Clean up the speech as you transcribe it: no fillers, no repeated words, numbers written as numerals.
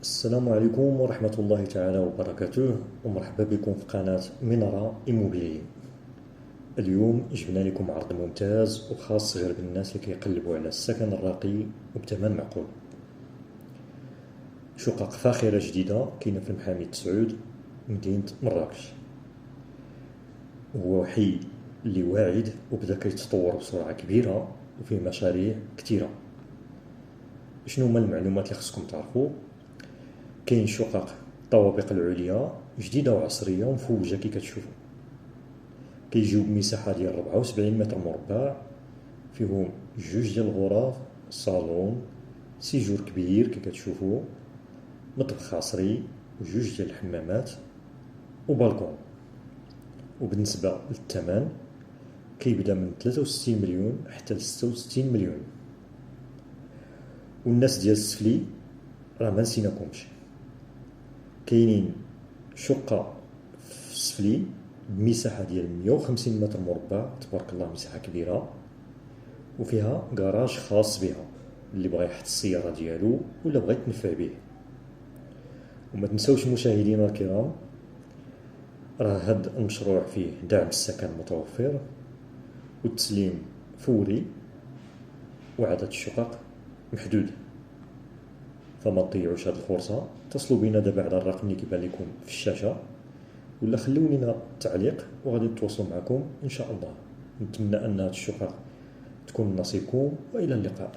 السلام عليكم ورحمة الله تعالى وبركاته، ومرحبا بكم في قناة منارة إيموبيلية. اليوم جبنا لكم عرض ممتاز وخاص غير بالناس اللي كيقلبوا على السكن الراقي وبثمن معقول. شقق فاخرة جديدة كاينة في المحامي التسعود مدينة مراكش. هو حي اللي واعد وبدا كيتطور بسرعة كبيرة وفيه مشاريع كتيرة. شنو هما المعلومات اللي خصكم تعرفوا؟ كاين شقق الطوابق العليا جديدة وعصرية ومفوجة كي كتشوفوا، كيجيو بمساحة ديال 74 متر مربع، فيهم جوج ديال الغرف، صالون، سيجور كبير كي كتشوفوا، مطبخ عصري وجوج ديال الحمامات وبالكون. وبالنسبة للثمن كيبدا من 63 مليون حتى ل 66 مليون. والناس ديال السفلي راه ما نسيناكمش، كاينين شقة في السفلي بمساحة ديال 150 متر مربع، تبارك الله مساحة كبيرة، وفيها كراج خاص بها اللي بغى يحط السيارة ديالو ولا بغى يتنفع به. وما تنسوش مشاهدينا الكرام، راه هاد المشروع فيه دعم السكن متوفر والتسليم فوري، وعدد الشقق محدود. فما تضيعوش هاد الفرصة، اتصلوا بنا دابا على الرقم اللي كيبان لكم في الشاشة، ولا خليو لنا تعليق وغادي نتواصلوا معكم ان شاء الله. نتمنى ان هاد الشقق تكون نصيبكم، والى اللقاء.